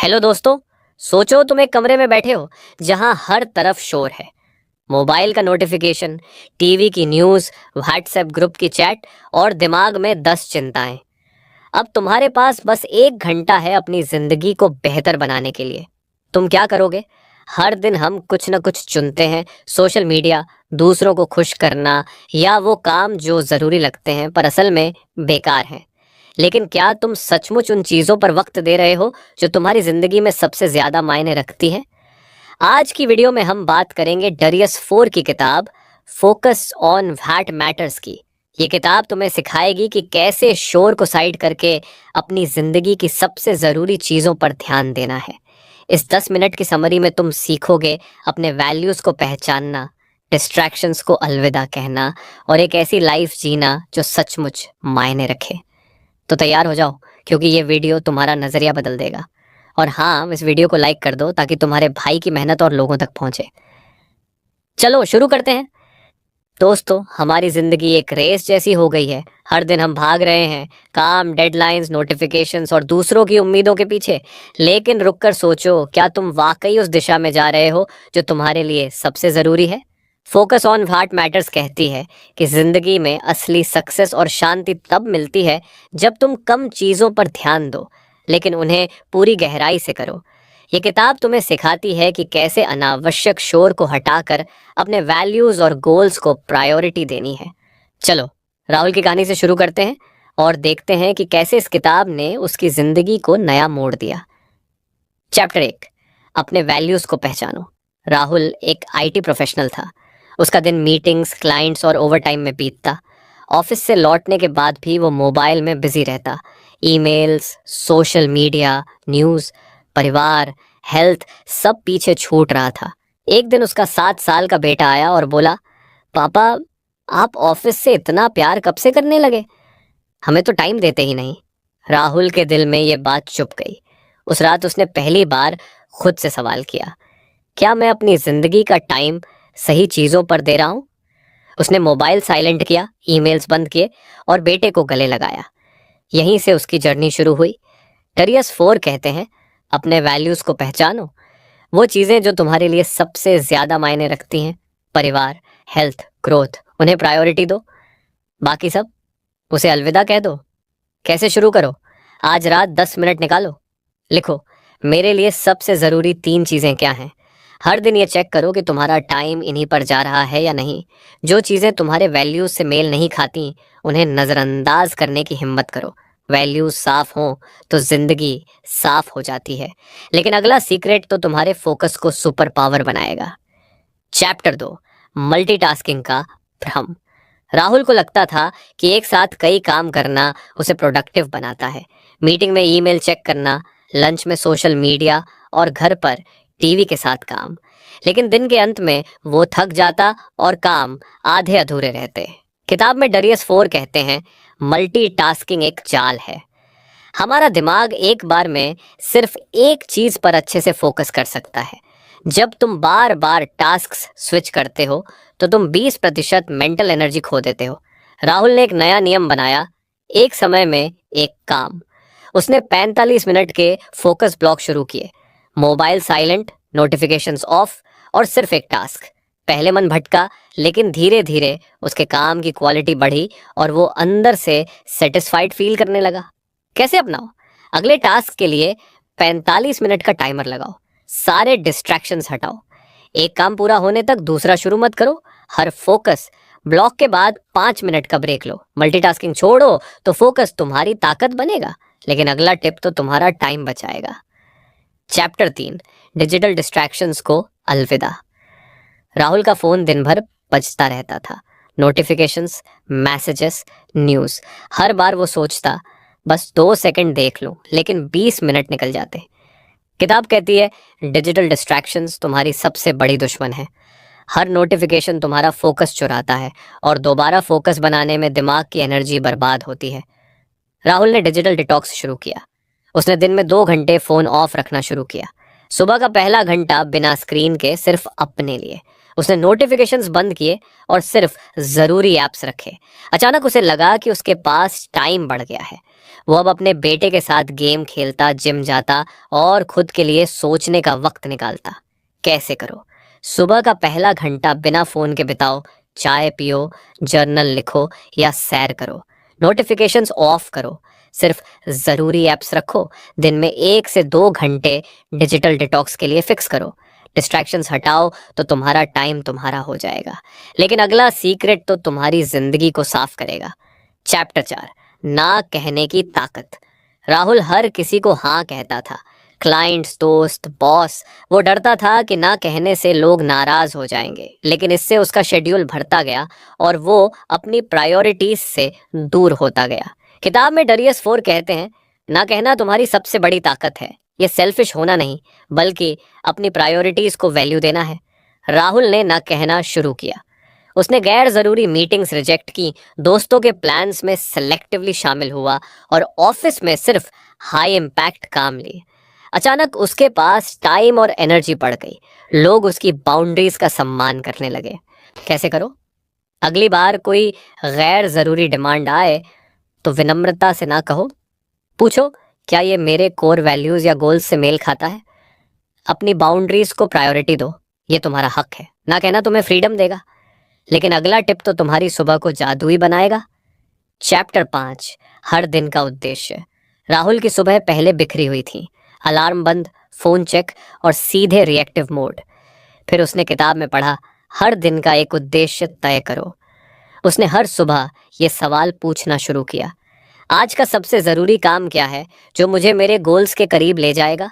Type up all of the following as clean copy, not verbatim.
Hello दोस्तों। सोचो तुम एक कमरे में बैठे हो जहां हर तरफ शोर है। मोबाइल का नोटिफिकेशन, टीवी की न्यूज़, व्हाट्सएप ग्रुप की चैट और दिमाग में 10 चिंताएं। अब तुम्हारे पास बस 1 घंटा है अपनी जिंदगी को बेहतर बनाने के लिए। तुम क्या करोगे? हर दिन हम कुछ न कुछ चुनते हैं, सोशल मीडिया, दूसरों को खुश करना या वो काम जो ज़रूरी लगते हैं पर असल में बेकार हैं। लेकिन क्या तुम सचमुच उन चीज़ों पर वक्त दे रहे हो जो तुम्हारी ज़िंदगी में सबसे ज़्यादा मायने रखती हैं? आज की वीडियो में हम बात करेंगे डरियस फोर की किताब फोकस ऑन व्हाट मैटर्स की। ये किताब तुम्हें सिखाएगी कि कैसे शोर को साइड करके अपनी ज़िंदगी की सबसे ज़रूरी चीज़ों पर ध्यान देना है। इस 10 मिनट की समरी में तुम सीखोगे अपने वैल्यूज़ को पहचानना, डिस्ट्रैक्शंस को अलविदा कहना और एक ऐसी लाइफ जीना जो सचमुच मायने रखे। तो तैयार हो जाओ, क्योंकि ये वीडियो तुम्हारा नज़रिया बदल देगा। और हाँ, इस वीडियो को लाइक कर दो ताकि तुम्हारे भाई की मेहनत और लोगों तक पहुंचे। चलो शुरू करते हैं। दोस्तों, हमारी ज़िंदगी एक रेस जैसी हो गई है। हर दिन हम भाग रहे हैं, काम, डेडलाइंस, नोटिफिकेशंस और दूसरों की उम्मीदों के पीछे। लेकिन रुक कर सोचो, क्या तुम वाकई उस दिशा में जा रहे हो जो तुम्हारे लिए सबसे ज़रूरी है? फोकस ऑन व्हाट मैटर्स कहती है कि जिंदगी में असली सक्सेस और शांति तब मिलती है जब तुम कम चीज़ों पर ध्यान दो, लेकिन उन्हें पूरी गहराई से करो। ये किताब तुम्हें सिखाती है कि कैसे अनावश्यक शोर को हटाकर अपने वैल्यूज़ और गोल्स को प्रायोरिटी देनी है। चलो राहुल की कहानी से शुरू करते हैं और देखते हैं कि कैसे इस किताब ने उसकी ज़िंदगी को नया मोड़ दिया। चैप्टर 1, अपने वैल्यूज़ को पहचानो। राहुल एक आईटी प्रोफेशनल था। उसका दिन मीटिंग्स, क्लाइंट्स और ओवरटाइम में बीतता। ऑफिस से लौटने के बाद भी वो मोबाइल में बिजी रहता। ईमेल्स, सोशल मीडिया, न्यूज़, परिवार, हेल्थ, सब पीछे छूट रहा था। एक दिन उसका 7 साल का बेटा आया और बोला, पापा, आप ऑफिस से इतना प्यार कब से करने लगे? हमें तो टाइम देते ही नहीं। राहुल के दिल में ये बात चुभ गई। उस रात उसने पहली बार खुद से सवाल किया, क्या मैं अपनी जिंदगी का टाइम सही चीज़ों पर दे रहा हूँ? उसने मोबाइल साइलेंट किया, ईमेल्स बंद किए और बेटे को गले लगाया। यहीं से उसकी जर्नी शुरू हुई। डरियस फोर कहते हैं, अपने वैल्यूज़ को पहचानो। वो चीज़ें जो तुम्हारे लिए सबसे ज़्यादा मायने रखती हैं, परिवार, हेल्थ, ग्रोथ, उन्हें प्रायोरिटी दो। बाकी सब उसे अलविदा कह दो। कैसे शुरू करो? आज रात 10 मिनट निकालो। लिखो, मेरे लिए सबसे ज़रूरी 3 चीज़ें क्या हैं। हर दिन ये चेक करो कि तुम्हारा टाइम इन्हीं पर जा रहा है या नहीं। जो चीज़ें तुम्हारे वैल्यूज़ से मेल नहीं खाती, उन्हें नज़रअंदाज करने की हिम्मत करो। वैल्यूज़ साफ हों तो ज़िंदगी साफ हो जाती है। लेकिन अगला सीक्रेट तो तुम्हारे फोकस को सुपर पावर बनाएगा। चैप्टर 2, मल्टीटास्किंग का भ्रम। राहुल को लगता था कि एक साथ कई काम करना उसे प्रोडक्टिव बनाता है। मीटिंग में ईमेल चेक करना, लंच में सोशल मीडिया और घर पर टीवी के साथ काम। लेकिन दिन के अंत में वो थक जाता और काम आधे अधूरे रहते। किताब में डरियस फोर कहते हैं, मल्टीटास्किंग एक जाल है। हमारा दिमाग एक बार में सिर्फ एक चीज पर अच्छे से फोकस कर सकता है। जब तुम बार बार टास्क्स स्विच करते हो तो तुम 20% मेंटल एनर्जी खो देते हो। राहुल ने एक नया नियम बनाया, एक समय में एक काम। उसने 45 मिनट के फोकस ब्लॉक शुरू किए। मोबाइल साइलेंट, नोटिफिकेशंस ऑफ और सिर्फ एक टास्क। पहले मन भटका, लेकिन धीरे धीरे उसके काम की क्वालिटी बढ़ी और वो अंदर से सेटिस्फाइड फील करने लगा। कैसे अपनाओ? अगले टास्क के लिए 45 मिनट का टाइमर लगाओ। सारे डिस्ट्रैक्शंस हटाओ। एक काम पूरा होने तक दूसरा शुरू मत करो। हर फोकस ब्लॉक के बाद 5 मिनट का ब्रेक लो। मल्टीटास्किंग छोड़ो तो फोकस तुम्हारी ताकत बनेगा, लेकिन अगला टिप तो तुम्हारा टाइम बचाएगा। चैप्टर 3, डिजिटल डिस्ट्रैक्शंस को अलविदा। राहुल का फोन दिन भर बजता रहता था। Notifications, messages, news. हर बार वो सोचता, बस 2 सेकंड देख लूं, लेकिन 20 मिनट निकल जाते। किताब कहती है, डिजिटल डिस्ट्रैक्शंस तुम्हारी सबसे बड़ी दुश्मन है। हर नोटिफिकेशन तुम्हारा फोकस चुराता है और दोबारा फोकस बनाने में दिमाग की एनर्जी बर्बाद होती है। राहुल ने डिजिटल डिटॉक्स शुरू किया। उसने दिन में 2 घंटे फ़ोन ऑफ रखना शुरू किया। सुबह का पहला घंटा बिना स्क्रीन के सिर्फ अपने लिए। उसने नोटिफिकेशंस बंद किए और सिर्फ जरूरी ऐप्स रखे। अचानक उसे लगा कि उसके पास टाइम बढ़ गया है। वो अब अपने बेटे के साथ गेम खेलता, जिम जाता और खुद के लिए सोचने का वक्त निकालता। कैसे करो? सुबह का पहला घंटा बिना फोन के बिताओ। चाय पियो, जर्नल लिखो या सैर करो। नोटिफिकेशंस ऑफ करो। सिर्फ जरूरी ऐप्स रखो। दिन में 1 से 2 घंटे डिजिटल डिटॉक्स के लिए फिक्स करो। डिस्ट्रैक्शंस हटाओ तो तुम्हारा टाइम तुम्हारा हो जाएगा। लेकिन अगला सीक्रेट तो तुम्हारी जिंदगी को साफ करेगा। चैप्टर 4, ना कहने की ताकत। राहुल हर किसी को हाँ कहता था। क्लाइंट्स, दोस्त, बॉस। वो डरता था कि ना कहने से लोग नाराज हो जाएंगे, लेकिन इससे उसका शेड्यूल भरता गया और वो अपनी प्रायोरिटीज से दूर होता गया। किताब में डरियस फोर कहते हैं, ना कहना तुम्हारी सबसे बड़ी ताकत है। ये सेल्फिश होना नहीं, बल्कि अपनी प्रायोरिटीज को वैल्यू देना है। राहुल ने ना कहना शुरू किया। उसने गैर जरूरी मीटिंग्स रिजेक्ट की, दोस्तों के प्लान्स में सेलेक्टिवली शामिल हुआ और ऑफिस में सिर्फ हाई इम्पैक्ट काम लिए। अचानक उसके पास टाइम और एनर्जी बढ़ गई। लोग उसकी बाउंड्रीज का सम्मान करने लगे। कैसे करो? अगली बार कोई गैर जरूरी डिमांड आए तो विनम्रता से ना कहो। पूछो, क्या ये मेरे कोर वैल्यूज या गोल्स से मेल खाता है? अपनी बाउंड्रीज को प्रायोरिटी दो। ये तुम्हारा हक है। ना कहना तुम्हें फ्रीडम देगा। लेकिन अगला टिप तो तुम्हारी सुबह को जादुई बनाएगा। चैप्टर 5, हर दिन का उद्देश्य। राहुल की सुबह पहले बिखरी हुई थी। अलार्म बंद, फोन चेक और सीधे रिएक्टिव मोड। फिर उसने किताब में पढ़ा, हर दिन का एक उद्देश्य तय करो। उसने हर सुबह ये सवाल पूछना शुरू किया, आज का सबसे ज़रूरी काम क्या है जो मुझे मेरे गोल्स के करीब ले जाएगा?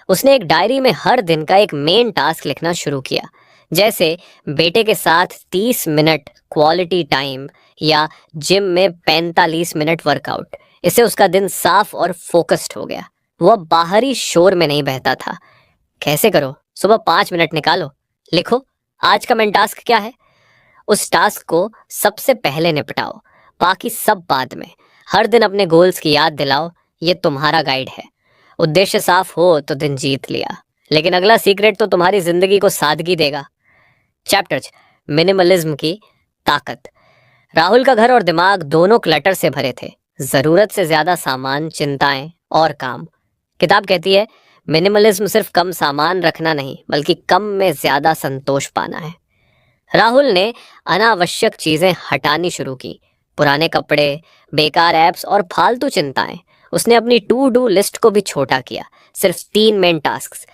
उसने एक डायरी में हर दिन का एक मेन टास्क लिखना शुरू किया, जैसे बेटे के साथ 30 मिनट क्वालिटी टाइम या जिम में 45 मिनट वर्कआउट। इससे उसका दिन साफ और फोकस्ड हो गया। वो अब बाहरी शोर में नहीं बहता था। कैसे करो? सुबह 5 मिनट निकालो, लिखो आज का मेन टास्क क्या है। उस टास्क को सबसे पहले निपटाओ, बाकी सब बाद में। हर दिन अपने गोल्स की याद दिलाओ। ये तुम्हारा गाइड है। उद्देश्य साफ हो तो दिन जीत लिया। लेकिन अगला सीक्रेट तो तुम्हारी जिंदगी को सादगी देगा। चैप्टर 6, मिनिमलिज्म की ताकत। राहुल का घर और दिमाग दोनों क्लटर से भरे थे। जरूरत से ज्यादा सामान, चिंताएं और काम। किताब कहती है, मिनिमलिज्म सिर्फ कम सामान रखना नहीं, बल्कि कम में ज्यादा संतोष पाना है। राहुल ने अनावश्यक चीजें हटानी शुरू की। पुराने कपड़े, बेकार ऐप्स और फालतू चिंताएं। उसने अपनी टू डू लिस्ट को भी छोटा किया, सिर्फ 3 मेन टास्क्स।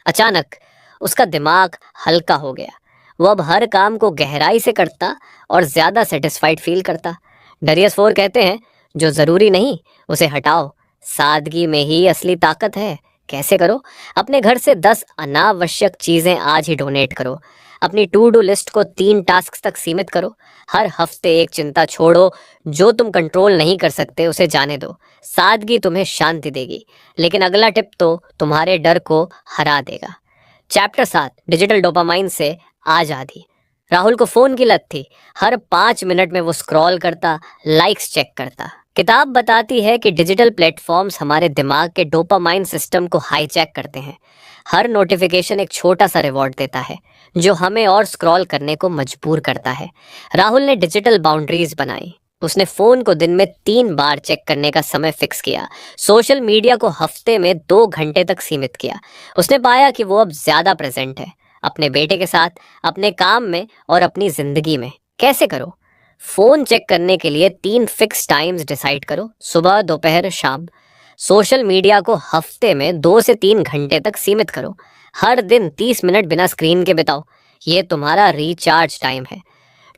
अचानक उसका दिमाग हल्का हो गया। वो अब हर काम को गहराई से करता और ज्यादा सेटिस्फाइड फील करता। डरियस फोर कहते हैं, जो जरूरी नहीं उसे हटाओ। सादगी में ही असली ताकत है। कैसे करो? अपने घर से 10 अनावश्यक चीजें आज ही डोनेट करो। अपनी टू डू लिस्ट को 3 टास्क तक सीमित करो। हर हफ्ते एक चिंता छोड़ो। जो तुम कंट्रोल नहीं कर सकते उसे जाने दो। सादगी तुम्हें शांति देगी। लेकिन अगला टिप तो तुम्हारे डर को हरा देगा। चैप्टर 7, डिजिटल डोपामाइन से आजादी। राहुल को फोन की लत थी। हर 5 मिनट में वो स्क्रॉल करता, लाइक्स चेक करता। किताब बताती है कि डिजिटल प्लेटफॉर्म्स हमारे दिमाग के डोपामाइन सिस्टम को हाईजैक करते हैं। हर नोटिफिकेशन एक छोटा सा रिवॉर्ड देता है, जो हमें और स्क्रॉल करने को मजबूर करता है। राहुल ने डिजिटल बाउंड्रीज बनाई। उसने फोन को दिन में 3 बार चेक करने का समय फिक्स किया। सोशल मीडिया को हफ्ते में 2 घंटे तक सीमित किया। उसने पाया कि वो अब ज्यादा प्रेजेंट है, अपने बेटे के साथ, अपने काम में और अपनी जिंदगी में। कैसे करो? फोन चेक करने के लिए 3 फिक्स टाइम्स डिसाइड करो, सुबह, दोपहर, शाम। सोशल मीडिया को हफ्ते में 2 से 3 घंटे तक सीमित करो। हर दिन 30 मिनट बिना स्क्रीन के बिताओ। ये तुम्हारा रिचार्ज टाइम है।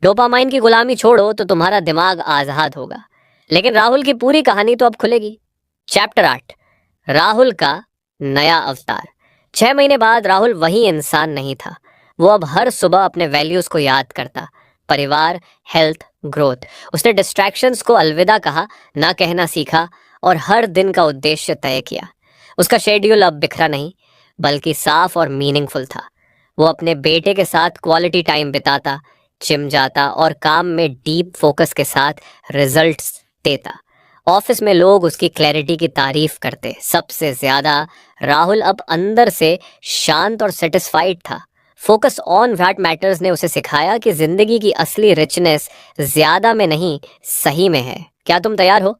डोपामाइन की गुलामी छोड़ो तो तुम्हारा दिमाग आजाद होगा। लेकिन राहुल की पूरी कहानी तो अब खुलेगी। चैप्टर 8, राहुल का नया अवतार। 6 महीने बाद राहुल वही इंसान नहीं था। वो अब हर सुबह अपने वैल्यूज को याद करता, परिवार, हेल्थ, ग्रोथ। उसने डिस्ट्रैक्शंस को अलविदा कहा, ना कहना सीखा और हर दिन का उद्देश्य तय किया। उसका शेड्यूल अब बिखरा नहीं, बल्कि साफ और मीनिंगफुल था। वो अपने बेटे के साथ क्वालिटी टाइम बिताता, जिम जाता और काम में डीप फोकस के साथ रिजल्ट्स देता। ऑफिस में लोग उसकी क्लैरिटी की तारीफ करते। सबसे ज्यादा राहुल अब अंदर से शांत और सेटिस्फाइड था। फोकस ऑन व्हाट मैटर्स ने उसे सिखाया कि जिंदगी की असली रिचनेस ज्यादा में नहीं, सही में है। क्या तुम तैयार हो?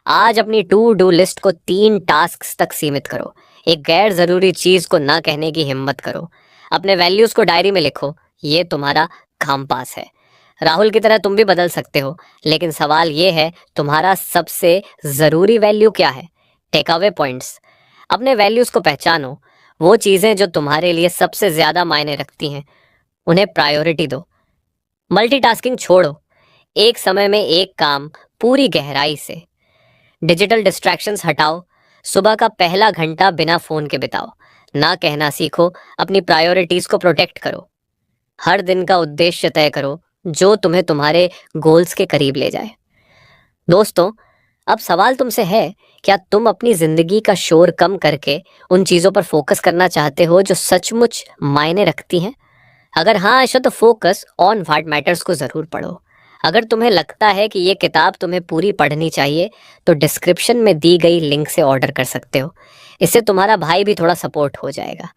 आज अपनी टू डू लिस्ट को 3 टास्क तक सीमित करो। एक गैर जरूरी चीज को ना कहने की हिम्मत करो। अपने वैल्यूज को डायरी में लिखो। ये तुम्हारा काम पास है। राहुल की तरह तुम भी बदल सकते हो, लेकिन सवाल ये है, तुम्हारा सबसे जरूरी वैल्यू क्या है? Take away points. अपने वैल्यूज को पहचानो। वो चीजें जो तुम्हारे लिए सबसे ज्यादा मायने रखती हैं, उन्हें प्रायोरिटी दो। मल्टीटास्किंग छोड़ो। एक समय में एक काम पूरी गहराई से। डिजिटल डिस्ट्रैक्शंस हटाओ। सुबह का पहला घंटा बिना फोन के बिताओ। ना कहना सीखो। अपनी प्रायोरिटीज को प्रोटेक्ट करो। हर दिन का उद्देश्य तय करो जो तुम्हें तुम्हारे गोल्स के करीब ले जाए। दोस्तों, अब सवाल तुमसे है, क्या तुम अपनी जिंदगी का शोर कम करके उन चीजों पर फोकस करना चाहते हो जो सचमुच मायने रखती हैं? अगर हाँ ऐसा तो फोकस ऑन व्हाट मैटर्स को जरूर पढ़ो। अगर तुम्हें लगता है कि ये किताब तुम्हें पूरी पढ़नी चाहिए तो डिस्क्रिप्शन में दी गई लिंक से ऑर्डर कर सकते हो। इससे तुम्हारा भाई भी थोड़ा सपोर्ट हो जाएगा।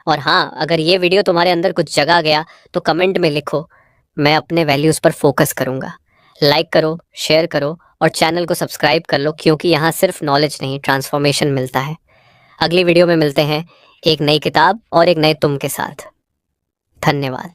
और हाँ, अगर ये वीडियो तुम्हारे अंदर कुछ जगा गया तो कमेंट में लिखो, मैं अपने वैल्यूज पर फोकस करूंगा। लाइक करो, शेयर करो और चैनल को सब्सक्राइब कर लो, क्योंकि यहाँ सिर्फ नॉलेज नहीं, ट्रांसफॉर्मेशन मिलता है। अगली वीडियो में मिलते हैं एक नई किताब और एक नए तुम के साथ। धन्यवाद।